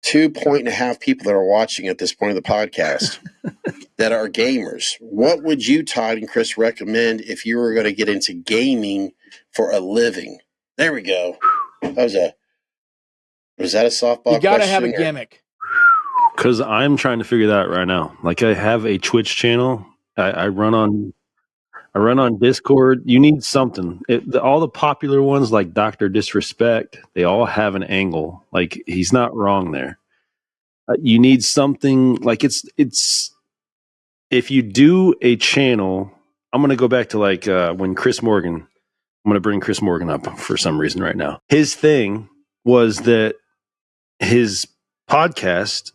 2.5 people that are watching at this point of the podcast that are gamers. What would you, Todd and Chris, recommend if you were going to get into gaming for a living? There we go. Was that a softball question? You got to have a gimmick. Because I'm trying to figure that out right now. Like, I have a Twitch channel. I run on Discord. You need something. All the popular ones like Dr. Disrespect, they all have an angle. Like, he's not wrong there. You need something like it's if you do a channel, I'm going to go back to like when Chris Morgan, I'm going to bring Chris Morgan up for some reason right now. His thing was that his podcast,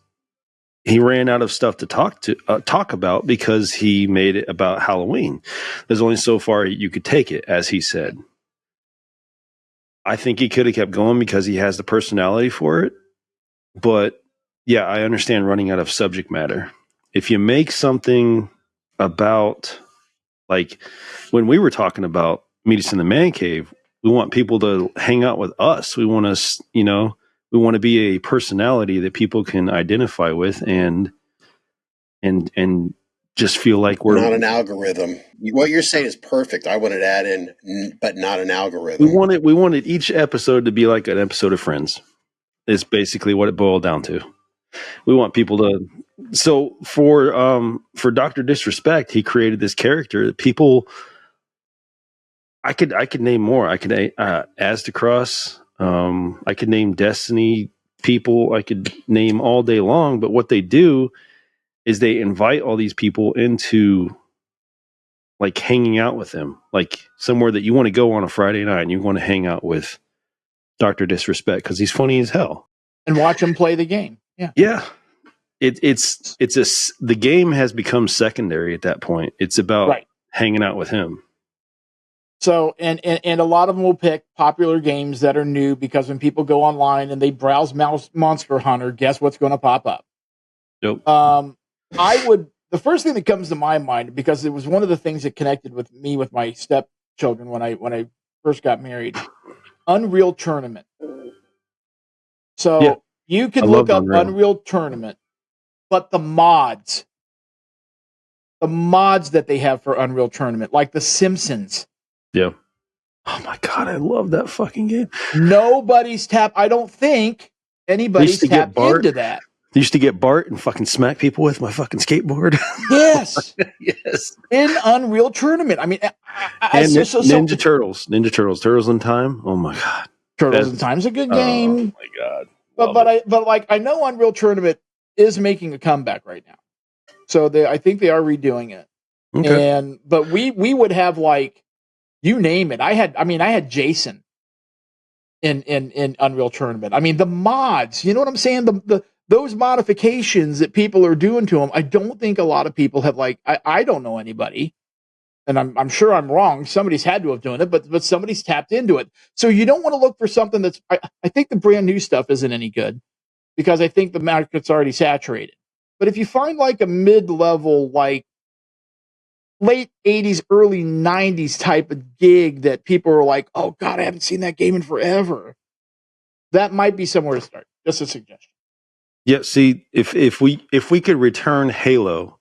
he ran out of stuff to talk about because he made it about Halloween. There's only so far you could take it, as he said. I think he could have kept going because he has the personality for it. But yeah, I understand running out of subject matter. If you make something about, like when we were talking about Meet Us in the Man Cave, we want people to hang out with us. We want us, we want to be a personality that people can identify with and just feel like we're not an algorithm. What you're saying is perfect. I wanted to add in, but not an algorithm. We wanted each episode to be like an episode of Friends. Is basically what it boiled down to. We want people to. So for Dr. Disrespect, he created this character that people. I could name more. I could Aztecross. I could name Destiny people. I could name all day long. But what they do is they invite all these people into like hanging out with them, like somewhere that you want to go on a Friday night and you want to hang out with Dr. Disrespect because he's funny as hell. And watch him play the game. Yeah. Yeah. The game has become secondary at that point. It's about hanging out with him. So, and a lot of them will pick popular games that are new because when people go online and they browse Monster Hunter, guess what's going to pop up? Nope. The first thing that comes to my mind, because it was one of the things that connected with me with my stepchildren when I first got married, Unreal Tournament. So you can look up Unreal Tournament, but the mods that they have for Unreal Tournament, like The Simpsons. Yeah. Oh my God, I love that fucking game. Nobody's tapped. I don't think anybody's tapped into that. I used to get Bart and fucking smack people with my fucking skateboard. Yes. Yes. In Unreal Tournament. I mean, Ninja Turtles. Turtles in Time. Oh my God. Turtles in Time's a good game. Oh my God. But I know Unreal Tournament is making a comeback right now. So I think they are redoing it. Okay. But we would have like, you name it. I had Jason in Unreal Tournament. I mean, the mods, you know what I'm saying? Those modifications that people are doing to them, I don't think a lot of people have I don't know anybody, and I'm sure I'm wrong. Somebody's had to have done it, but somebody's tapped into it. So you don't want to look for something that's, I think the brand new stuff isn't any good because I think the market's already saturated. But if you find like a mid-level, like late 80s, early 90s type of gig that people are like, oh God, I haven't seen that game in forever, that might be somewhere to start. Just a suggestion. Yeah, see, if we could return Halo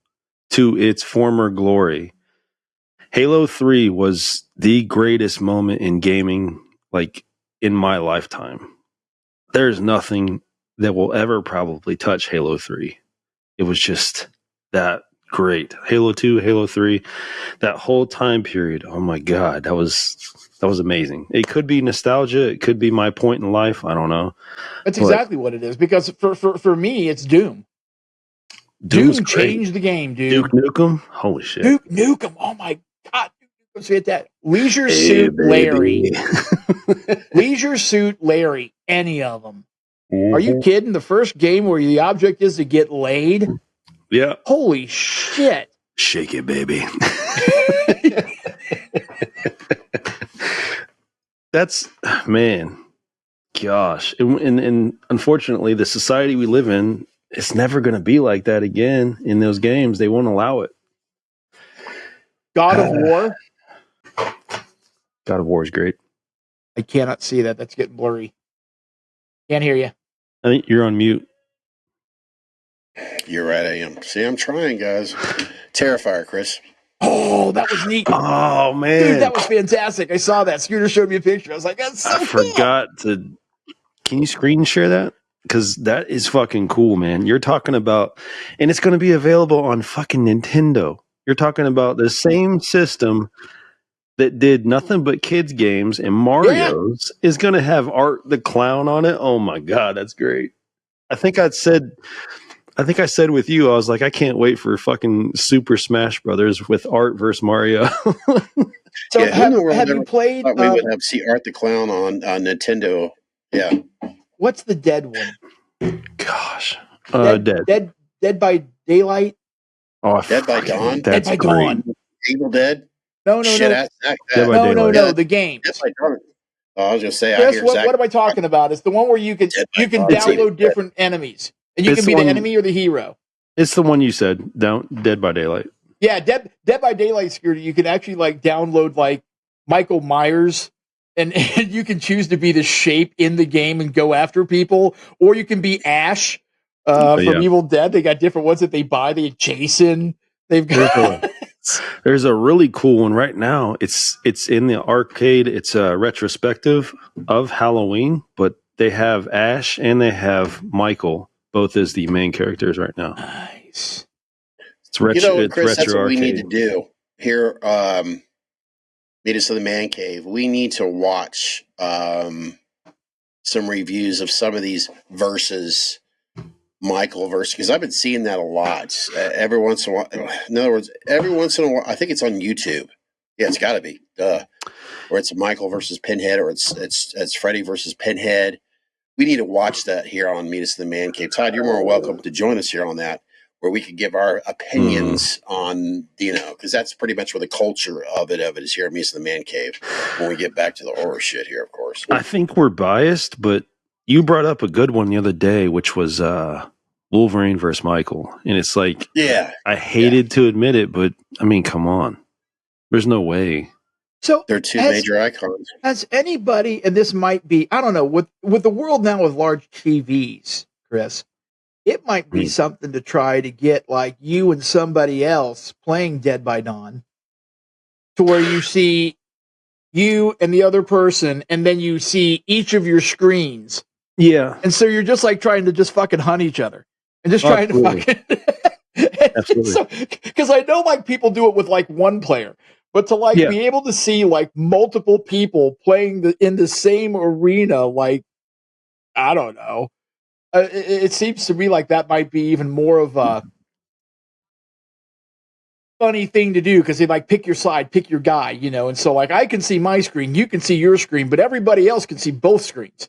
to its former glory, Halo 3 was the greatest moment in gaming, like in my lifetime. There's nothing that will ever probably touch Halo 3. It was just that great. Halo 2, Halo 3, that whole time period. Oh my God, that was amazing. It could be nostalgia. It could be my point in life. I don't know. That's exactly what it is. Because for me, it's Doom. Doom changed the game, dude. Duke Nukem? Holy shit. Duke Nukem. Oh my God. Let's hit that. Leisure Suit Larry. Leisure Suit Larry. Any of them. Mm-hmm. Are you kidding? The first game where the object is to get laid? Yeah. Holy shit. Shake it, baby. That's, man, gosh. And unfortunately, the society we live in, it's never going to be like that again in those games. They won't allow it. God of War. God of War is great. I cannot see that. That's getting blurry. Can't hear you. I think you're on mute. You're right, I am. See, I'm trying, guys. Terrifier, Chris. Oh, that was neat. Oh man, Dude, that was fantastic. I saw that. Scooter showed me a picture. I was like, that's so I cool. forgot to. Can you screen share that? Because that is fucking cool, man. You're talking about, and it's going to be available on fucking Nintendo. You're talking about the same system that did nothing but kids games, and Mario's is going to have Art the Clown on it. Oh my god, that's great. I think I said with you, I was like, I can't wait for fucking Super Smash Brothers with Art versus Mario. So Yeah, who in the world have ever you played? thought we would have see Art the Clown on Nintendo? Yeah. What's the dead one? Gosh, Dead by Daylight. Oh, Dead by Dawn? That's Dead by great. Dawn. Evil Dead? No. Shit, I that. Dead by Daylight. No. The game. Dead by Dawn. Oh, I was gonna say, Chris, I hear what am I talking about? It's the one where you can Dawn. download different enemies, and you It's can be the the one- enemy or the hero. It's the one you said, Dead by Daylight. Yeah, Dead by Daylight security. You can actually like download like Michael Myers, and you can choose to be the shape in the game and go after people, or you can be Ash from Evil Dead. They got different ones that they buy. They Jason. They've got. There's a really cool one right now. It's in the arcade. It's a retrospective of Halloween, but they have Ash and they have Michael both as the main characters right now. Nice. It's retro. You know, it's Chris, retro that's what arcade. we need to do here. Meet us in the man cave. We need to watch some reviews of some of these versus Michael versus, because I've been seeing that a lot. Every once in a while, in other words, every once in a while, I think it's on YouTube. Yeah, it's got to be. Duh. Or it's Michael versus Pinhead, or it's Freddy versus Pinhead. We need to watch that here on Meet Us in the Man Cave. Todd, you're more welcome to join us here on that, where we could give our opinions on, because that's pretty much where the culture of it is here at Meet Us in the Man Cave. When we get back to the horror shit here, of course. I think we're biased, but you brought up a good one the other day, which was Wolverine versus Michael, and it's like, I hated to admit it, but I mean, come on, there's no way. So they're two major icons. Has anybody, and this might be, I don't know, with the world now with large TVs, Chris, it might be something to try to get like you and somebody else playing Dead by Dawn, to where you see you and the other person, and then you see each of your screens. Yeah. And so you're just like trying to just fucking hunt each other and just trying to fucking. Absolutely. Because I know like people do it with like one player. But to like be able to see like multiple people playing in the same arena, like, I don't know. It seems to me like that might be even more of a funny thing to do, because they like pick your side, pick your guy, and so like I can see my screen, you can see your screen, but everybody else can see both screens.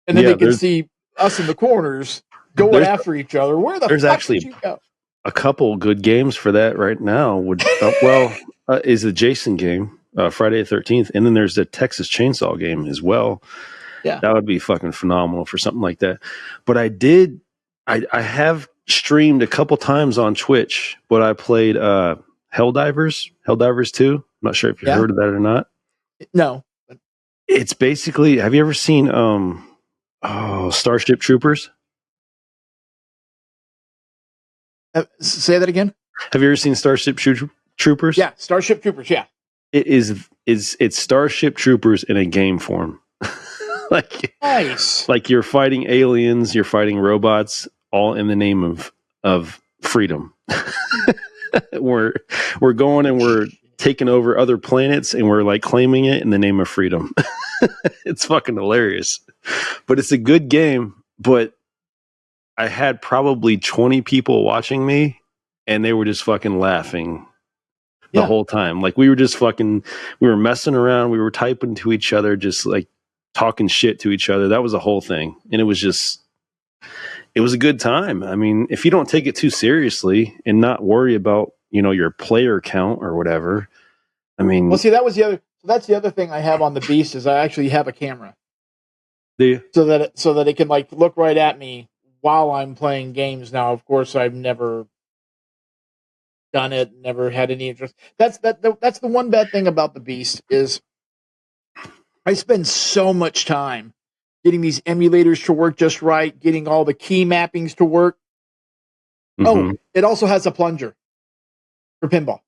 And then they can see us in the corners going after each other. Where the fuck did you go? A couple good games for that right now is the Jason game, Friday the 13th, and then there's the Texas Chainsaw game as well. Yeah, that would be fucking phenomenal for something like that. But I have streamed a couple times on Twitch, but I played Helldivers 2. I'm not sure if you heard of that or not. No. It's basically, have you ever seen Starship Troopers? Say that again. Have you ever seen Starship Troopers? Yeah, Starship Troopers. Yeah, it's Starship Troopers in a game form. Nice. Like you're fighting aliens, you're fighting robots, all in the name of freedom. we're going and we're taking over other planets, and we're like claiming it in the name of freedom. It's fucking hilarious, but it's a good game. But I had probably 20 people watching me, and they were just fucking laughing the whole time. Like we were messing around, we were typing to each other, just like talking shit to each other. That was the whole thing. And it was a good time. I mean, if you don't take it too seriously and not worry about, your player count or whatever. I mean, well, see, that's the other thing I have on the Beast is I actually have a camera. So that it can like look right at me while I'm playing games. Now, of course, I've never done it, never had any interest. That's the one bad thing about the Beast is I spend so much time getting these emulators to work just right, getting all the key mappings to work. Oh, it also has a plunger for pinball.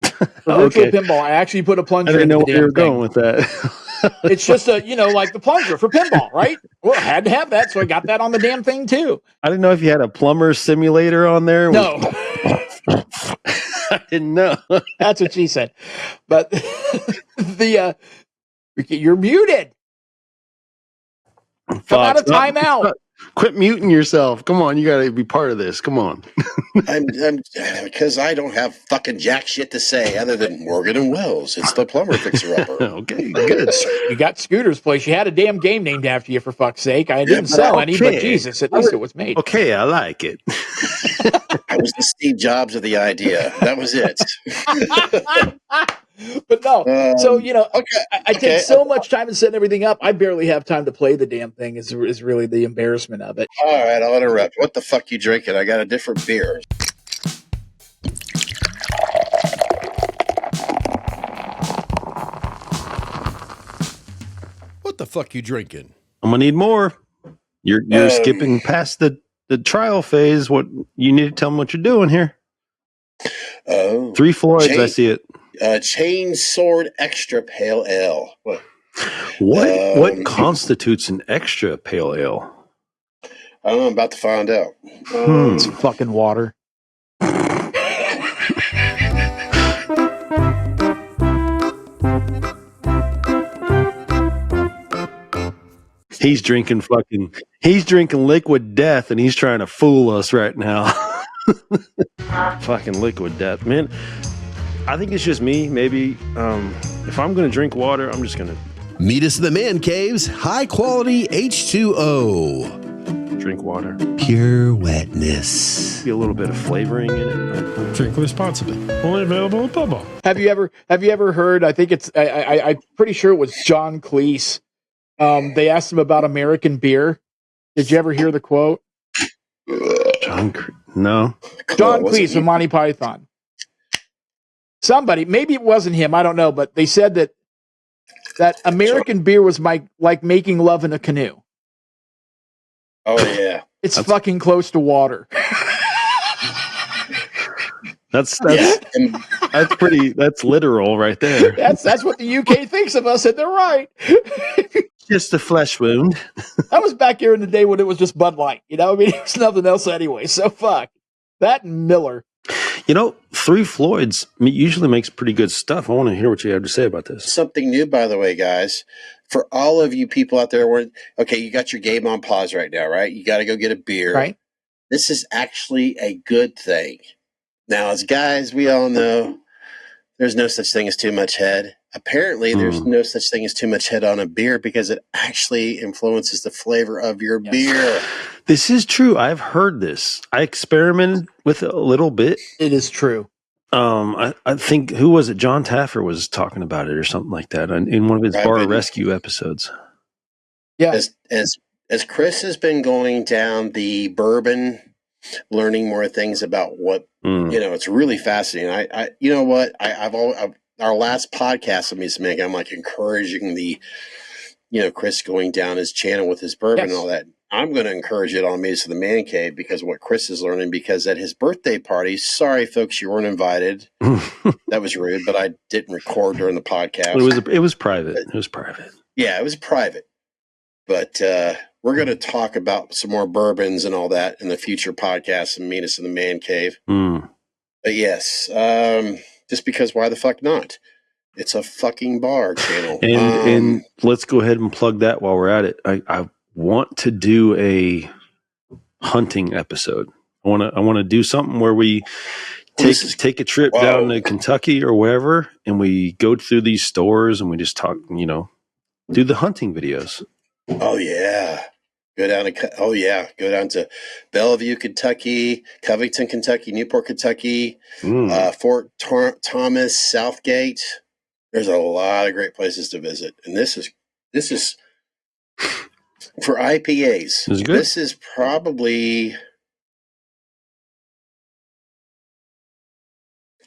For virtual pinball, I actually put a plunger in the damn thing. I didn't know where you were going with that. It's just a, like the plunger for pinball, right? Well, I had to have that, so I got that on the damn thing too. I didn't know if you had a plumber simulator on there. No. I didn't know. That's what she said. But you're muted. Come out of timeout. Quit muting yourself. Come on, you got to be part of this. Come on. I'm because I don't have fucking jack shit to say other than Morgan and Wells. It's the plumber fixer upper. Okay, good. You got Scooter's Place. You had a damn game named after you, for fuck's sake. I didn't sell any, but Jesus, at least it was made. Okay, I like it. I was the Steve Jobs of the idea. That was it. But no, so I take so much time in setting everything up. I barely have time to play the damn thing. Is really the embarrassment of it. All right, I'll interrupt. What the fuck you drinking? I got a different beer. What the fuck you drinking? I'm gonna need more. You're skipping past the trial phase. What you need to tell them what you're doing here. Oh, 3 Floyds. I see it. Chain Sword Extra Pale Ale. What constitutes an extra pale ale? I'm about to find out. It's fucking water. He's drinking liquid death, and he's trying to fool us right now. Fucking liquid death, man. I think it's just me. Maybe if I'm going to drink water, I'm just going to meet us in the Man Cave's high quality H2O. Drink water. Pure wetness. Be a little bit of flavoring in it. Drink responsibly. Only available at Bubba. Have you ever heard? I think I'm pretty sure it was John Cleese. They asked him about American beer. Did you ever hear the quote? No. John Cleese of Monty Python. Somebody, maybe it wasn't him, I don't know, but they said that American beer was like making love in a canoe. Oh yeah, that's fucking close to water. That's literal right there. That's what the UK thinks of us, and they're right. Just a flesh wound. That was back here in the day when it was just Bud Light. I mean, it was nothing else anyway. So fuck that and Miller. 3 Floyds usually makes pretty good stuff. I want to hear what you have to say about this. Something new, by the way, guys. For all of you people out there, you got your game on pause right now, right? You got to go get a beer. Right. This is actually a good thing. Now, as guys, we all know there's no such thing as too much head. Apparently, there's no such thing as too much head on a beer because it actually influences the flavor of your beer. This is true. I've heard this. I experimented with it a little bit. It is true. I think, who was it? John Taffer was talking about it or something like that in one of his bar rescue episodes. Yeah. As Chris has been going down the bourbon, learning more things about what, it's really fascinating. Our last podcast of me, I'm like encouraging the, Chris going down his channel with his bourbon and all that. I'm going to encourage it on Meets of the Man Cave because of what Chris is learning, because at his birthday party, sorry, folks, you weren't invited. That was rude, but I didn't record during the podcast. It was private. It was private. Yeah, it was private. But we're going to talk about some more bourbons and all that in the future podcasts and Meet Us in the Man Cave. But yes, just because why the fuck not? It's a fucking bar channel. And let's go ahead and plug that while we're at it. I want to do a hunting episode. I want to do something where we take a trip down to Kentucky or wherever, and we go through these stores and we just talk, do the hunting videos. Oh yeah. Go down to Bellevue, Kentucky, Covington, Kentucky, Newport, Kentucky, Fort Thomas, Southgate. There's a lot of great places to visit. And this is for IPAs. This is probably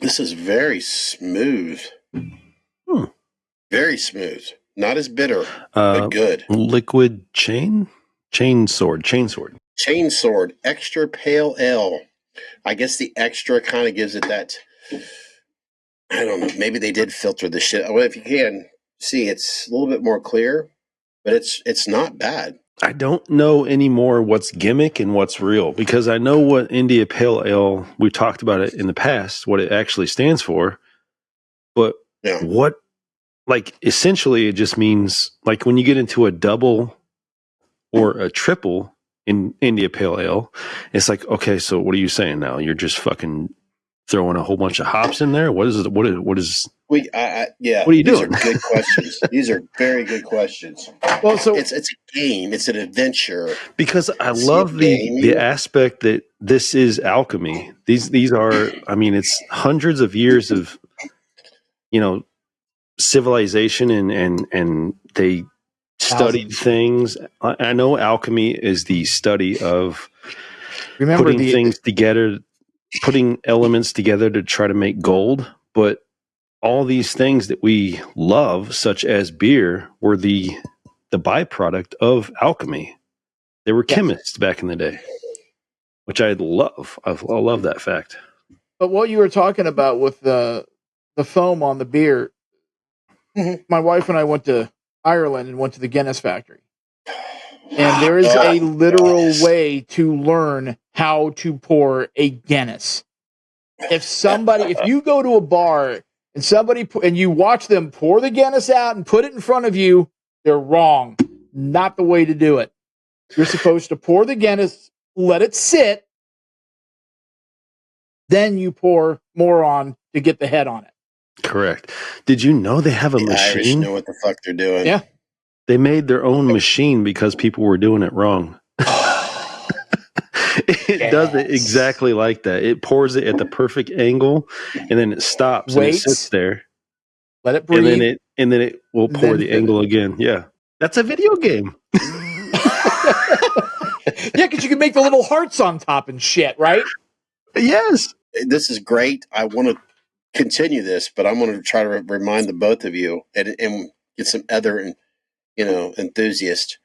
very smooth. Very smooth. Not as bitter, but good. Liquid chain sword. Chainsword, extra pale ale. I guess the extra kind of gives it that. I don't know. Maybe they did filter the shit. Well, if you can see, it's a little bit more clear, but it's not bad. I don't know anymore what's gimmick and what's real, because I know what India Pale Ale, we talked about it in the past, what it actually stands for. But what, like, essentially it just means, like, when you get into a double or a triple in India Pale Ale, it's like, okay, so what are you saying now? You're just fucking throwing a whole bunch of hops in there? What is it? What is yeah. What are you These doing? are good questions. These are very good questions. Well, so it's a game. It's an adventure. Because I love the aspect that this is alchemy. These are, I mean, it's hundreds of years of, civilization and they studied things. I know alchemy is the study of putting things together, putting elements together to try to make gold. But all these things that we love, such as beer, were the byproduct of alchemy. They were chemists back in the day, which I love. I love that fact. But what you were talking about with the foam on the beer, my wife and I went to Ireland and went to the Guinness factory. And there is a literal way to learn how to pour a Guinness. If you go to a bar and you watch them pour the Guinness out and put it in front of you, they're wrong. Not the way to do it. You're supposed to pour the Guinness, let it sit, then you pour more on to get the head on it. Correct. Did you know they have a machine? Irish know what the fuck they're doing. Yeah. They made their own machine because people were doing it wrong. It does it exactly like that. It pours it at the perfect angle, and then it stops and it sits there. Let it breathe. And then it will pour the angle again. Yeah. That's a video game. Yeah, because you can make the little hearts on top and shit, right? Yes. This is great. I want to continue this, but I'm going to try to remind the both of you and get some other, enthusiasts.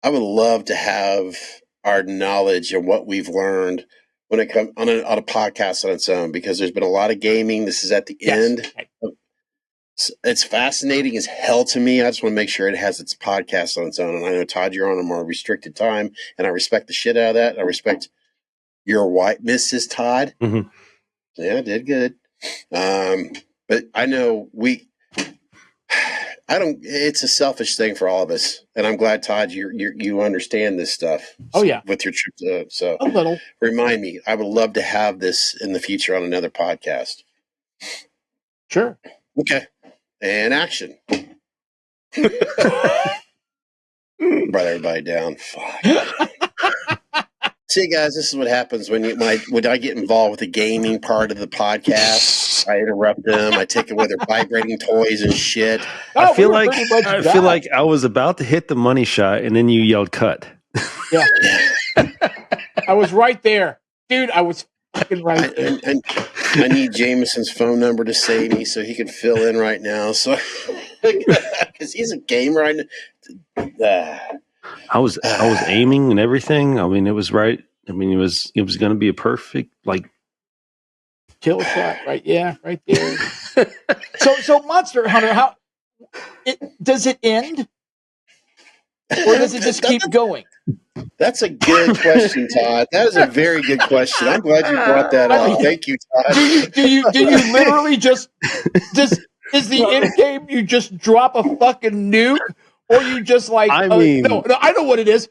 I would love to have our knowledge and what we've learned when it comes on a podcast on its own, because there's been a lot of gaming. This is at the end. It's fascinating as hell to me. I just want to make sure it has its podcast on its own. And I know, Todd, you're on a more restricted time, and I respect the shit out of that. I respect your wife, Mrs. Todd. Mm-hmm. Yeah, did good. But I know it's a selfish thing for all of us. And I'm glad, Todd, you understand this stuff. Oh, yeah. With your trip. So a little. Remind me, I would love to have this in the future on another podcast. Sure. Okay. And action. Brought everybody down. Fuck. See, guys, this is what happens when I get involved with the gaming part of the podcast. I interrupt them. I take away their vibrating toys and shit. I feel like I was about to hit the money shot, and then you yelled "cut." Yeah. I was right there, dude. I was fucking right there. And I need Jameson's phone number to save me so he can fill in right now. So, because he's a gamer, I was aiming and everything. I mean, it was right. I mean, it was going to be a perfect kill shot, right? Yeah, right there. so Monster Hunter, does it end, or does it just keep going? That's a good question, Todd. That is a very good question. I'm glad you brought that up. Thank you, Todd. Do you literally just is the end game? You just drop a fucking nuke, or you just no, I know what it is.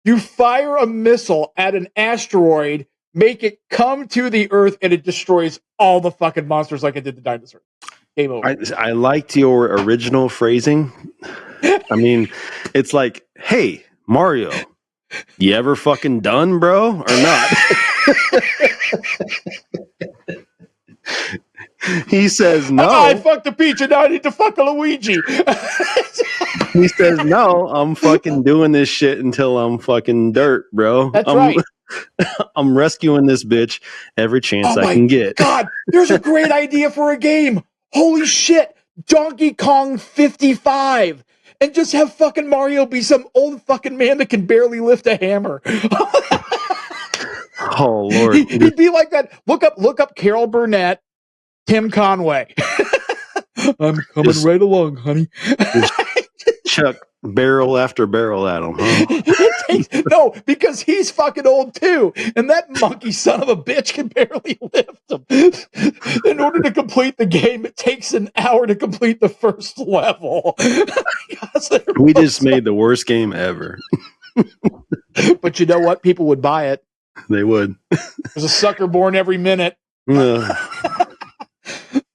You fire a missile at an asteroid, make it come to the Earth, and it destroys all the fucking monsters like it did the dinosaurs. Game over. I liked your original phrasing. I mean, it's like, hey, Mario, you ever fucking done, bro, or not? He says no. I fucked a peach and now I need to fuck a Luigi. He says no. I'm fucking doing this shit until I'm fucking dirt, bro. That's right. I'm rescuing this bitch every chance I can get. God, there's a great idea for a game. Holy shit. Donkey Kong 55 and just have fucking Mario be some old fucking man that can barely lift a hammer. Oh Lord, He'd be like that. Look up Carol Burnett, Tim Conway. I'm coming right along, honey. Chuck barrel after barrel at him. Huh? No, because he's fucking old too, and that monkey son of a bitch can barely lift him. In order to complete the game, it takes an hour to complete the first level. We just made the worst game ever. But you know what? People would buy it. They would. There's a sucker born every minute.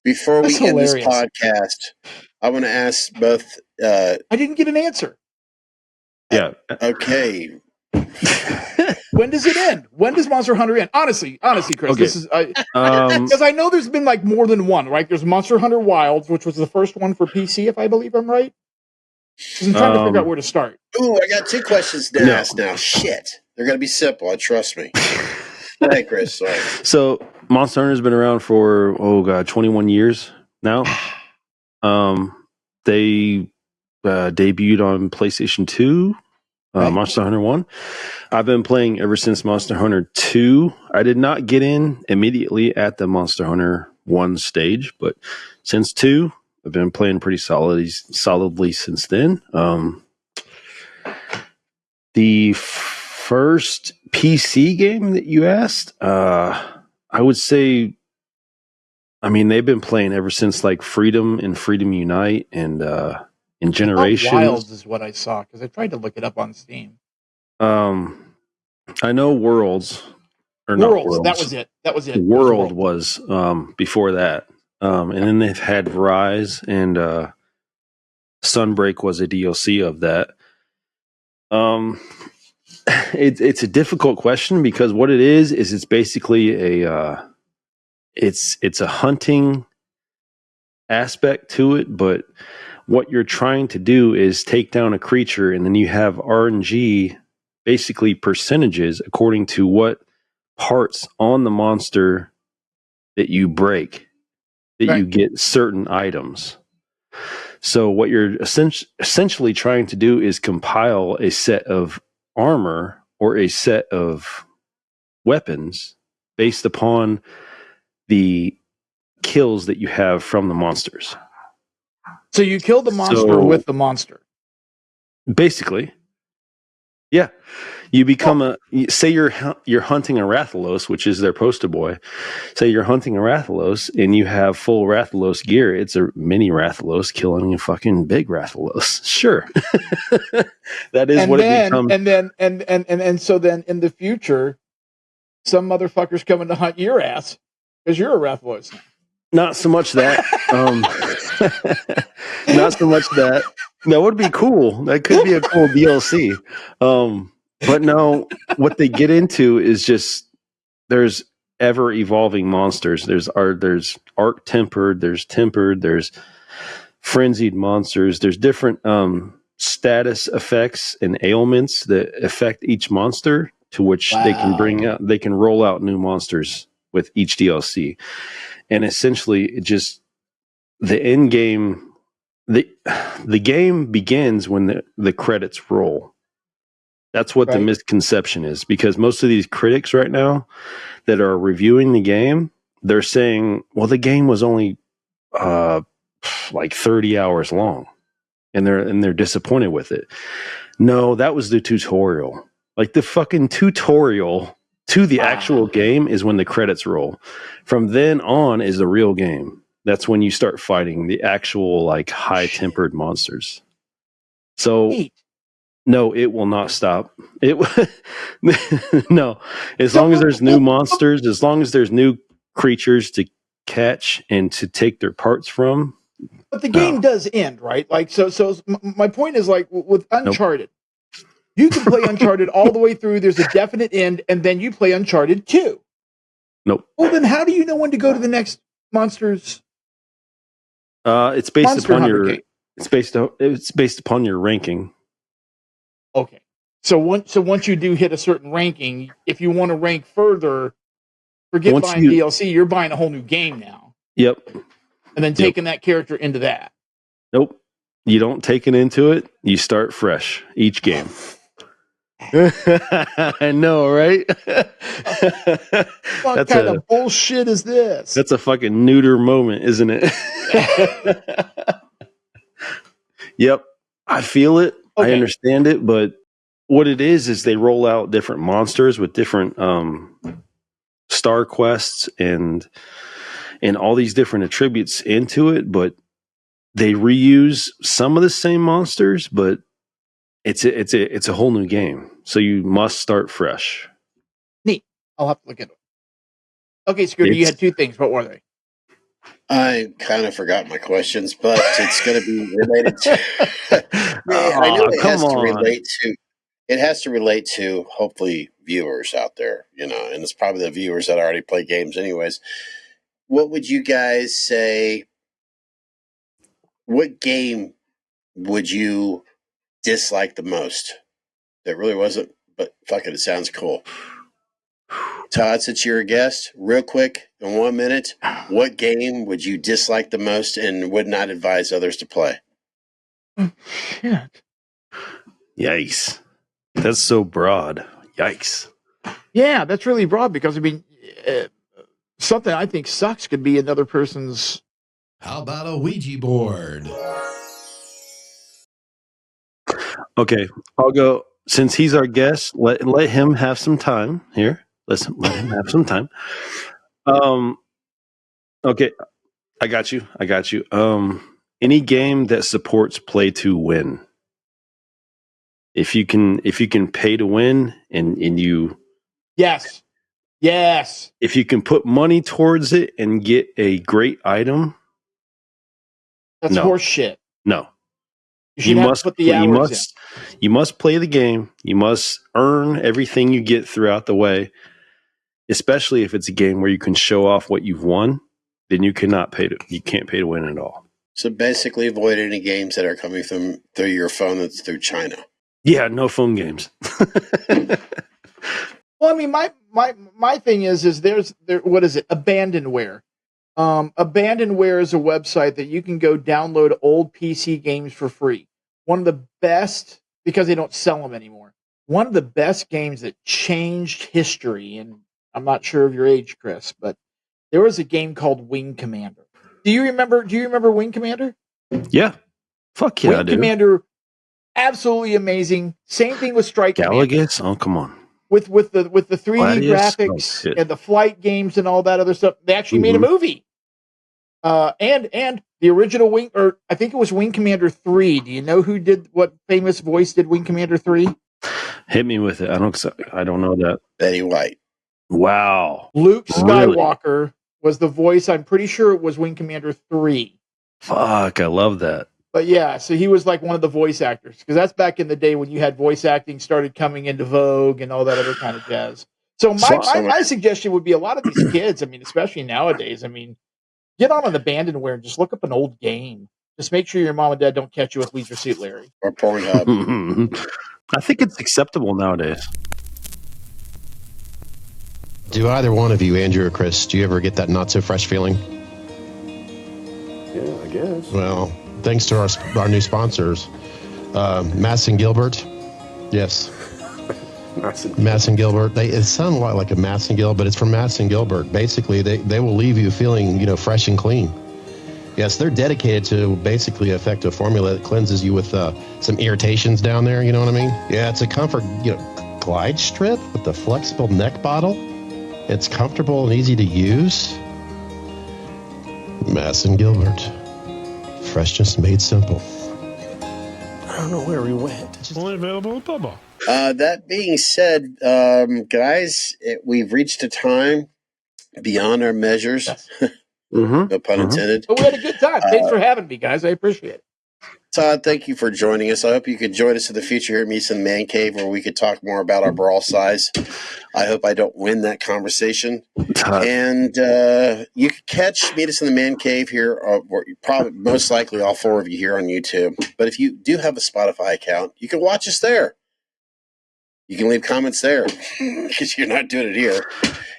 Before we end this podcast, I want to ask both. I didn't get an answer. Yeah. Okay. When does it end? When does Monster Hunter end? Honestly, Chris, okay. This is because I know there's been like more than one, right? There's Monster Hunter Wilds, which was the first one for PC, if I believe I'm right. I'm trying to figure out where to start. Ooh, I got two questions to ask now. Shit, they're gonna be simple. Trust me. Hey, Chris. Sorry. So Monster Hunter's been around for 21 years now. They debuted on PlayStation 2. Monster Hunter 1. I've been playing ever since Monster Hunter 2. I did not get in immediately at the Monster Hunter 1 stage, but since 2, I've been playing pretty solidly since then. The first PC game that you asked, I would say, I mean, they've been playing ever since like Freedom and Freedom Unite and in Generations. Wilds is what I saw because I tried to look it up on Steam. I know Worlds or not Worlds. That was it. World was before that, and then they've had Rise and Sunbreak was a DLC of that. It's a difficult question because what it is it's basically a it's a hunting aspect to it, but what you're trying to do is take down a creature, and then you have RNG, basically percentages according to what parts on the monster that you break, that you get certain items. So what you're essentially trying to do is compile a set of armor or a set of weapons based upon the kills that you have from the monsters. So you kill the monster with the monster. Basically. Yeah. You become say you're hunting a Rathalos, which is their poster boy. Say you're hunting a Rathalos and you have full Rathalos gear. It's a mini Rathalos killing a fucking big Rathalos. Sure. That is it becomes. And so then in the future, some motherfucker's coming to hunt your ass because you're a Rathalos now. Not so much that. Not so much that. That would be cool. That could be a cool DLC. But no, what they get into is just there's ever evolving monsters. There's arc tempered, there's frenzied monsters. There's different status effects and ailments that affect each monster, to which they can roll out new monsters with each DLC. And essentially, it just the end game, the game begins when the credits roll. That's what the misconception is, because most of these critics right now that are reviewing the game, they're saying, well, the game was only like 30 hours long, and they're disappointed with it. No, that was the tutorial. Like the fucking tutorial to the actual game is when the credits roll. From then on is the real game. That's when you start fighting the actual like high-tempered monsters. So no, it will not stop. No, as long as there's new monsters, as long as there's new creatures to catch and to take their parts from. But the game does end, right? Like so my point is like with Uncharted. Nope. You can play Uncharted all the way through. There's a definite end, and then you play Uncharted 2. Nope. Well, then how do you know when to go to the next monsters? It's based upon your. It's based upon your ranking. Okay. So once you do hit a certain ranking, if you want to rank further, forget buying DLC. You're buying a whole new game now. Yep. and then taking that character into that. Nope. You don't take it into it. You start fresh each game. I know, right? What kind of bullshit is this? That's a fucking neuter moment, isn't it? Yep. I feel it. Okay. I understand it. But what it is they roll out different monsters with different star quests and all these different attributes into it. But they reuse some of the same monsters, but it's a whole new game. So you must start fresh. Neat. I'll have to look into it. Okay, Scooter, you had two things. What were they? I kind of forgot my questions, but it's going to be related to. I know it has to relate to. It has to relate to hopefully viewers out there, and it's probably the viewers that already play games, anyways. What would you guys say? What game would you dislike the most? That really wasn't, but fuck it sounds cool. Todd, since you're a guest, real quick, in 1 minute, what game would you dislike the most and would not advise others to play? Shit. Yikes. That's so broad. Yikes. Yeah, that's really broad because, something I think sucks could be another person's. How about a Ouija board? Okay, I'll go. Since he's our guest, let him have some time here. Listen, let him have some time. Okay, I got you. Any game that supports play to win. If you can pay to win and you Yes. If you can put money towards it and get a great item, that's horse shit. No. You must put the hours in. You must play the game. You must earn everything you get throughout the way. Especially if it's a game where you can show off what you've won, then you can't pay to win at all. So basically avoid any games that are coming through your phone that's through China. Yeah, no phone games. Well, I mean, my thing is there's what is it? Abandonware. Abandonware is a website that you can go download old PC games for free. One of the best, because they don't sell them anymore. One of the best games that changed history, and I'm not sure of your age, Chris, but there was a game called Wing Commander. Do you remember Wing Commander? Yeah. Fuck yeah, Wing Commander, absolutely amazing. Same thing with Strike Galagus? Oh, come on. With the 3D graphics and the flight games and all that other stuff. They actually made a movie. And the original Wing, or I think it was Wing Commander 3. Do you know what famous voice did Wing Commander 3? Hit me with it. I don't know that. Betty White. Wow. Luke Skywalker was the voice. I'm pretty sure it was Wing Commander 3. Fuck, I love that. But yeah, so he was like one of the voice actors, because that's back in the day when you had voice acting started coming into vogue and all that other kind of jazz. So my suggestion would be a lot of these kids, I mean, especially nowadays, I mean, get on Abandonware and just look up an old game. Just make sure your mom and dad don't catch you with Leisure Suit Larry. Or Pornhub. I think it's acceptable nowadays. Do either one of you, Andrew or Chris, do you ever get that not so fresh feeling? Yeah, I guess. Well, thanks to our new sponsors, Mass and Gilbert. Yes. Mass and Gilbert. It sounds a lot like a Mass and Gil, but it's from Mass and Gilbert. Basically, they will leave you feeling, fresh and clean. Yes, they're dedicated to basically affect a formula that cleanses you with some irritations down there. You know what I mean? Yeah, it's a comfort, glide strip with the flexible neck bottle. It's comfortable and easy to use. Mass and Gilbert. Freshness made simple. I don't know where we went. Only available at Bubba. That being said, guys, we've reached a time beyond our measures. Yes. No pun intended. But we had a good time. Thanks for having me, guys. I appreciate it. Todd, thank you for joining us. I hope you could join us in the future here at Meets in the Man Cave, where we could talk more about our brawl size. I hope I don't win that conversation. And you can meet us in the Man Cave here, or probably most likely all four of you here on YouTube. But if you do have a Spotify account, you can watch us there. You can leave comments there because you're not doing it here.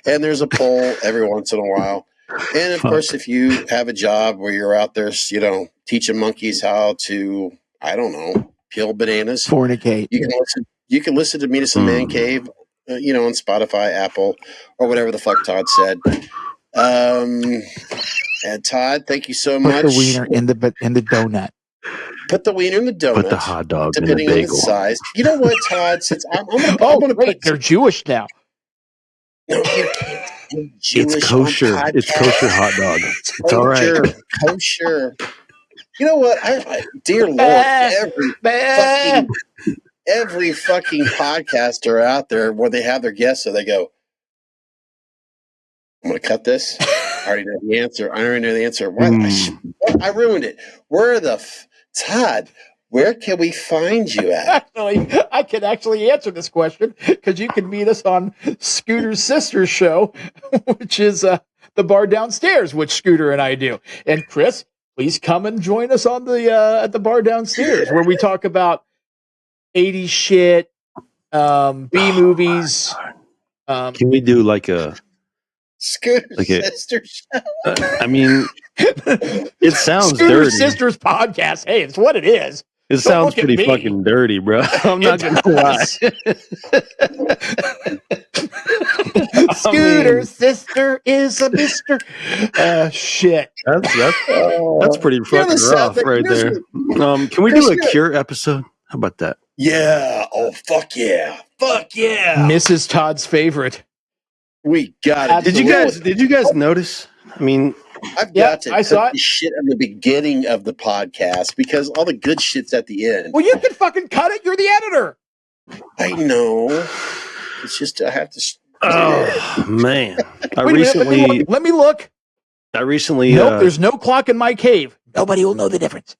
And there's a poll every once in a while. And of course, if you have a job where you're out there, teaching monkeys how to, I don't know, peel bananas, fornicate. You can listen to Meet Us in Man Cave, on Spotify, Apple, or whatever the fuck Todd said. And Todd, thank you so much. Put the wiener in the donut. Put the wiener in the donut. Put the hot dog depending in the on bagel. the size. You know what, Todd? Since I'm gonna wait, they're Jewish now. No, you can't say Jewish. It's kosher. It's kosher hot dog. It's all right. Kosher. You know what? I dear Lord, every fucking podcaster out there where they have their guests, so they go, I'm going to cut this. I already know the answer. Why? I ruined it. Where Todd, where can we find you at? Actually, I can actually answer this question because you can meet us on Scooter's sister's show, which is the bar downstairs, which Scooter and I do. And Chris, please come and join us on the at the bar downstairs where we talk about 80s shit, B movies. Can we do like a Scooter's sister show? I mean, it sounds Scooter's dirty. Sister's podcast. Hey, it's what it is. It sounds pretty fucking dirty, bro. I'm not gonna lie. Scooter's sister is a mister. Shit. That's pretty fucking rough right there. Can we do a Cure episode? How about that? Yeah. Oh, fuck yeah. Fuck yeah. Mrs. Todd's favorite. We got it. Did you guys notice? I mean, I've got to cut the shit at the beginning of the podcast because all the good shit's at the end. Well, you can fucking cut it. You're the editor. I know. It's just I have to. Oh man! Let me look. I recently. Nope, there's no clock in my cave. Nobody will know the difference.